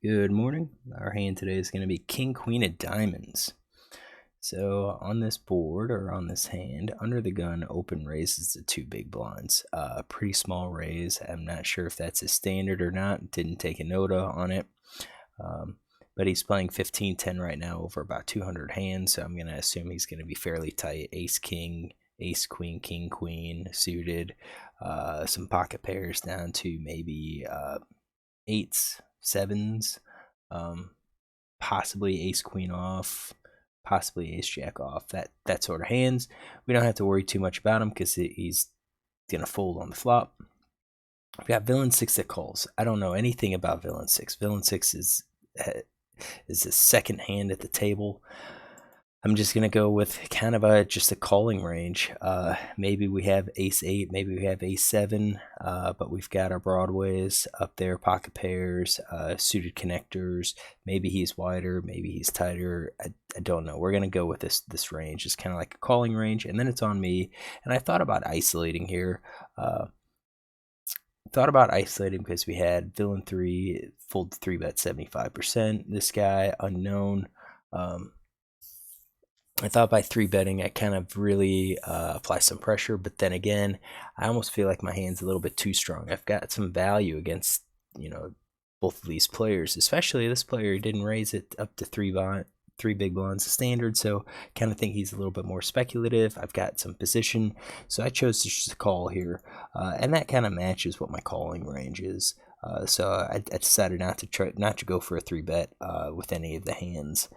Good morning. Our hand today is going to be King Queen of Diamonds. So on this board or on this hand, under the gun, open raises the two big blinds. Pretty small raise. I'm not sure if that's a standard or not. Didn't take a nota on it. But he's playing 15-10 right now over about 200 hands, so I'm going to assume he's going to be fairly tight. Ace King, Ace Queen, King Queen suited. Some pocket pairs down to maybe eights, sevens, um, possibly ace queen off, possibly ace jack off. That sort of hands. We don't have to worry too much about him because he's gonna fold on the flop. We got villain six that calls. I don't know anything about villain six. Villain six is the second hand at the table. I'm just gonna go with kind of just a calling range. Maybe we have ace eight, maybe we have ace seven, but we've got our broadways up there, pocket pairs, suited connectors. Maybe he's wider, maybe he's tighter. I don't know. We're gonna go with this range. It's kind of like a calling range, and then it's on me. And I thought about isolating here. Thought about isolating because we had villain three fold three bet 75%. This guy unknown. I thought by three betting I kind of really apply some pressure, but then again, I almost feel like my hand's a little bit too strong. I've got some value against both of these players, especially this player. He didn't raise it up to three big blinds standard, so kind of think he's a little bit more speculative. I've got some position, so I chose to just call here, and that kind of matches what my calling range is. So I decided not to go for a three bet with any of the hands.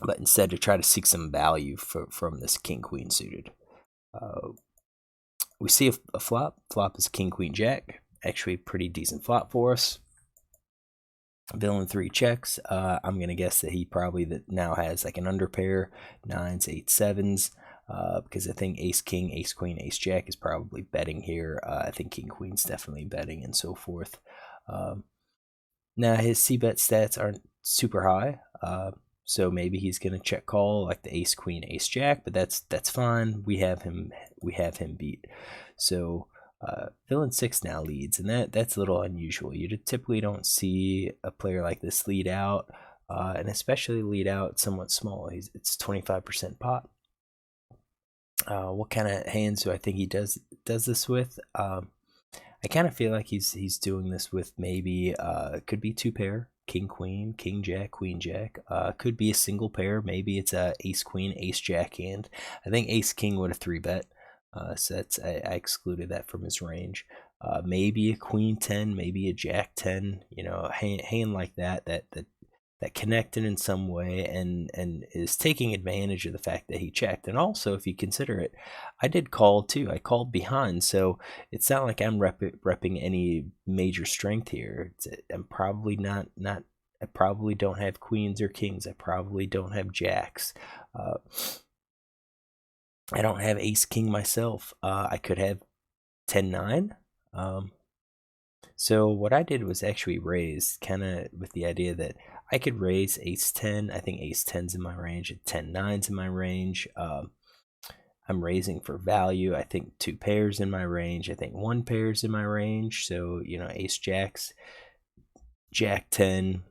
But instead to try to seek some value from this king queen suited. We see a flop. Flop is king queen jack. Actually, pretty decent flop for us. Villain three checks. I'm gonna guess that he probably now has like an underpair, nines, eight, sevens. Because I think ace king, ace queen, ace jack is probably betting here. I think king queen's definitely betting and so forth. Now his c-bet stats aren't super high. So maybe he's gonna check call like the ace queen ace jack, but that's fine. We have him beat. So villain six now leads, and that's a little unusual. You typically don't see a player like this lead out, and especially lead out somewhat small. It's 25% pot. What kind of hands do I think he does this with? I kind of feel like he's doing this with maybe could be two pair, king queen, king jack, queen jack. Could be a single pair. Maybe it's a ace queen, ace jack hand. I think ace king would have three bet. So I excluded that from his range. Maybe a queen 10, maybe a jack 10. A hand like that connected in some way and is taking advantage of the fact that he checked. And also, if you consider it, I did call too. I called behind, so it's not like I'm repping any major strength here. I'm probably not. I probably don't have queens or kings. I probably don't have jacks. I don't have ace king myself. I could have 10-9. So what I did was actually raise, kind of with the idea that I could raise ace 10. I think ace 10's in my range, 10-9's in my range. I'm raising for value. I think two pairs in my range. I think one pair's in my range. So ace jacks, jack 10.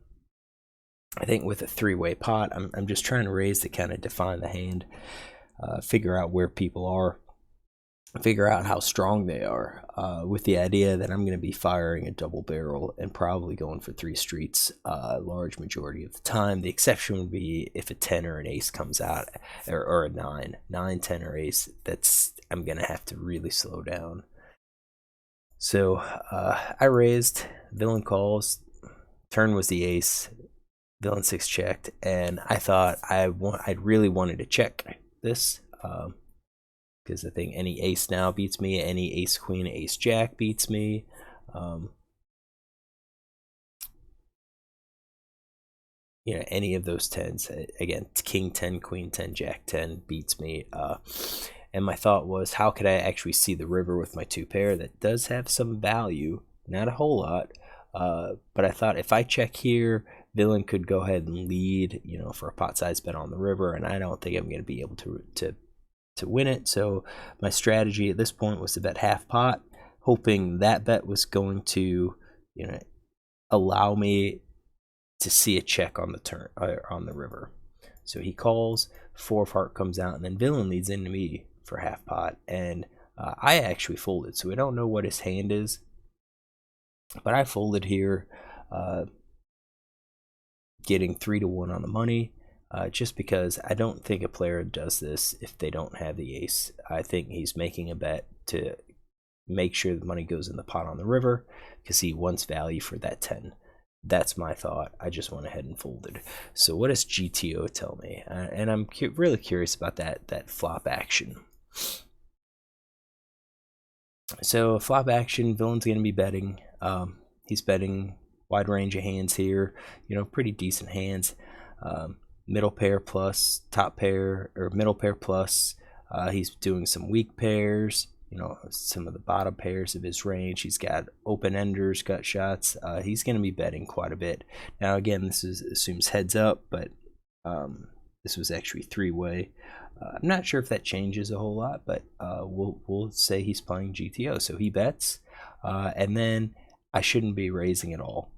I think with a three-way pot, I'm just trying to raise to kind of define the hand, figure out where people are, figure out how strong they are, with the idea that I'm going to be firing a double barrel and probably going for three streets large majority of the time. The exception would be if a 10 or an ace comes out, or a 9, 10 or ace. I'm going to have to really slow down. So I raised, villain calls, turn was the ace, villain 6 checked, and I thought I really wanted to check this. Because I think any ace now beats me, any ace queen, ace jack beats me. Any of those 10s. Again, king 10, queen 10, jack 10 beats me. And my thought was, how could I actually see the river with my two pair? That does have some value, not a whole lot. But I thought if I check here, villain could go ahead and lead, for a pot size bet on the river, and I don't think I'm going to be able to win it. So my strategy at this point was to bet half pot, hoping that bet was going to allow me to see a check on the turn on the river. So he calls, 4 of heart comes out, and then villain leads into me for half pot, and I actually folded. So we don't know what his hand is, but I folded here, getting 3-1 on the money. Just because I don't think a player does this if they don't have the ace. I think he's making a bet to make sure the money goes in the pot on the river because he wants value for that 10. That's my thought. I just went ahead and folded. So what does GTO tell me? And I'm really curious about that flop action. So flop action, villain's going to be betting. He's betting wide range of hands here. Pretty decent hands. Middle pair plus, top pair, or middle pair plus. He's doing some weak pairs. Some of the bottom pairs of his range. He's got open enders, gut shots. He's going to be betting quite a bit. Now, again, this assumes heads up, but this was actually 3-way. I'm not sure if that changes a whole lot, but we'll say he's playing GTO. So he bets, and then I shouldn't be raising at all.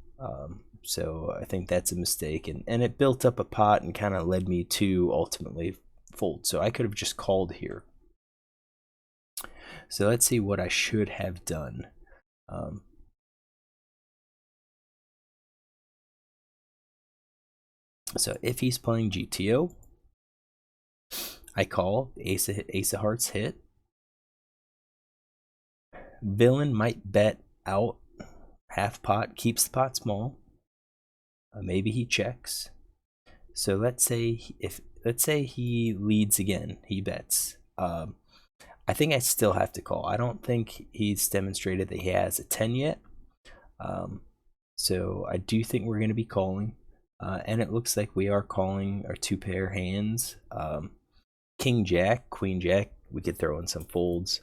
So I think that's a mistake, and it built up a pot and kind of led me to ultimately fold. So I could have just called here. So let's see what I should have done. So if he's playing GTO, I call. Ace of hearts hit. Villain might bet out half pot, keeps the pot small. Maybe he checks. So let's say he leads again, he bets. I think I still have to call. I don't think he's demonstrated that he has a 10 yet. So I do think we're going to be calling. And it looks like we are calling our 2-pair hands. King Jack, Queen Jack, we could throw in some folds.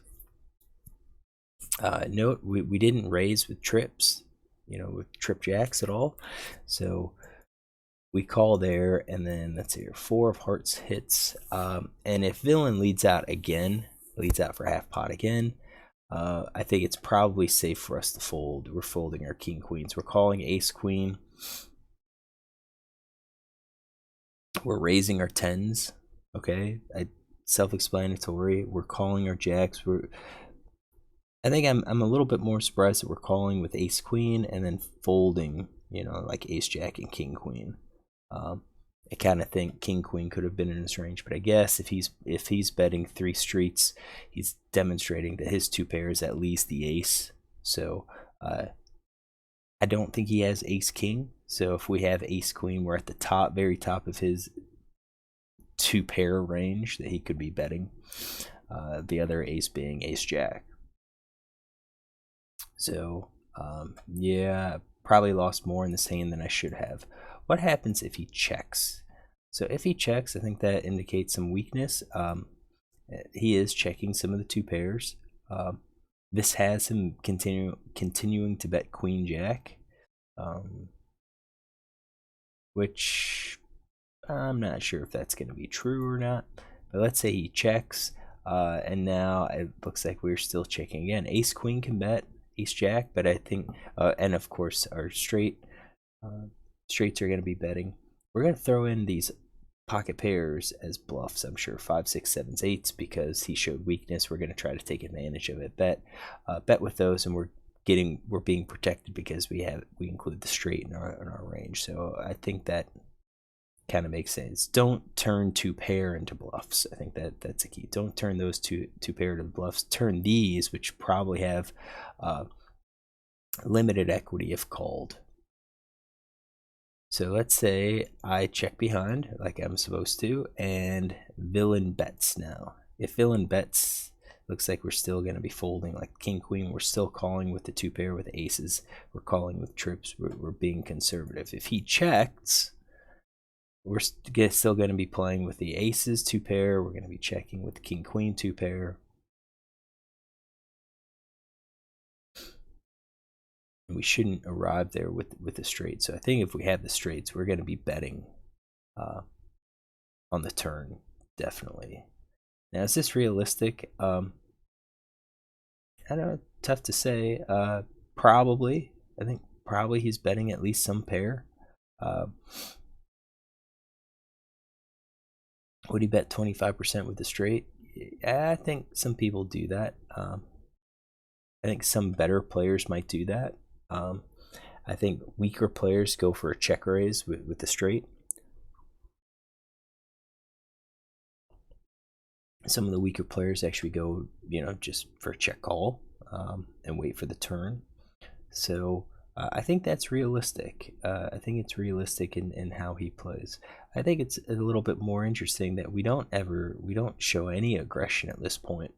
Note, we didn't raise with trips, with trip jacks at all. So we call there, and then let's see here, 4 of hearts hits. And if villain leads out for half pot again, I think it's probably safe for us to fold. We're folding our king queens. We're calling ace queen. We're raising our 10s. Okay, self-explanatory. We're calling our jacks. I think I'm a little bit more surprised that we're calling with ace queen and then folding, like ace jack and king queen. I kind of think king queen could have been in his range, but I guess if he's betting 3 streets, he's demonstrating that his 2 pairs at least the ace. So I don't think he has ace king. So if we have ace queen, we're at the very top of his 2-pair range that he could be betting. The other ace being ace jack. So yeah, probably lost more in this hand than I should have. What happens if he checks? So if he checks, I think that indicates some weakness. He is checking some of the 2 pairs. This has him continuing to bet queen jack, which I'm not sure if that's going to be true or not. But let's say he checks, and now it looks like we're still checking again. Ace queen can bet ace jack, but I think, and of course our straights are going to be betting. We're going to throw in these pocket pairs as bluffs, I'm sure. 5, 6, 7s, 8s, because he showed weakness. We're going to try to take advantage of it. Bet with those, and we're being protected because we include the straight in our range. So I think that kind of makes sense. Don't turn 2-pair into bluffs. I think that's a key. Don't turn those two pair to bluffs. Turn these, which probably have limited equity if called. So let's say I check behind like I'm supposed to, and villain bets now. If villain bets, looks like we're still going to be folding like king queen. We're still calling with the 2-pair with aces. We're calling with trips. We're being conservative. If he checks, we're still going to be playing with the aces 2-pair. We're going to be checking with the king queen 2-pair. We shouldn't arrive there with the straight. So I think if we have the straights, we're going to be betting on the turn, definitely. Now, is this realistic? I don't know, tough to say. Probably. I think probably he's betting at least some pair. Would he bet 25% with the straight? I think some people do that. I think some better players might do that. I think weaker players go for a check raise with the straight. Some of the weaker players actually go, just for a check call and wait for the turn. So I think that's realistic. I think it's realistic in how he plays. I think it's a little bit more interesting that we don't show any aggression at this point.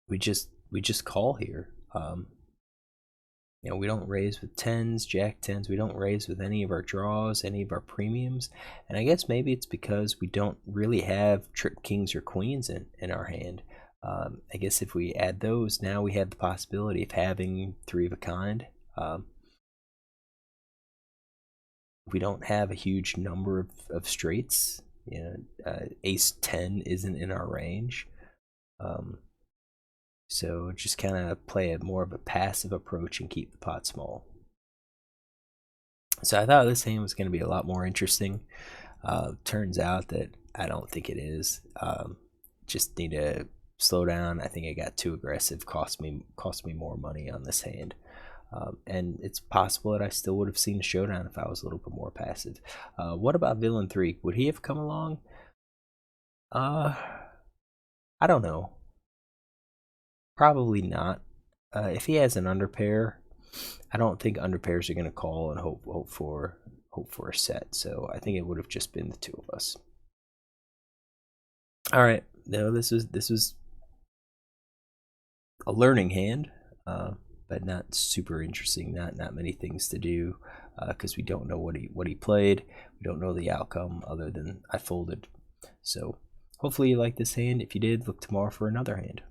We just call here. We don't raise with tens, jack tens. We don't raise with any of our draws, any of our premiums. And I guess maybe it's because we don't really have trip kings or queens in our hand. I guess if we add those, now we have the possibility of having three of a kind. We don't have a huge number of straights. Ace 10 isn't in our range. So just kind of play a more of a passive approach and keep the pot small. So I thought this hand was going to be a lot more interesting. Turns out that I don't think it is. Just need to slow down. I think I got too aggressive. Cost me more money on this hand. And it's possible that I still would have seen a showdown if I was a little bit more passive. What about Villain 3? Would he have come along? I don't know. Probably not. If he has an underpair, I don't think underpairs are going to call and hope for a set. So I think it would have just been the two of us. All right. No, this was a learning hand, but not super interesting. Not many things to do because we don't know what he played. We don't know the outcome other than I folded. So hopefully you like this hand. If you did, look tomorrow for another hand.